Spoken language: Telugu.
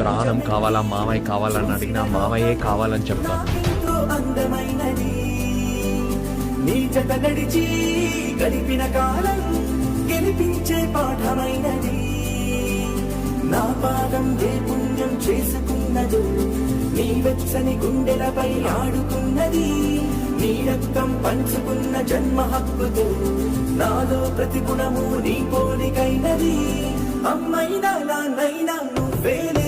ప్రాణం కావాలా మామయ్య కావాలని అడిగినా మామయ్యే కావాలని చెప్తాను. అందమైనది నీ జత నడిచి గడిపిన కాలం గెలిపించే పాఠమైనది. నా పాదం ఏ పుణ్యం చేసుకున్నదో నీ వెచ్చని గుండెలపై ఆడుకున్నది. నీ రక్తం పంచుకున్న జన్మ హక్కుతో నాలో ప్రతి గుణము నీ పోలికైనది. అమ్మైనా నాన్నైనా నువ్వేలే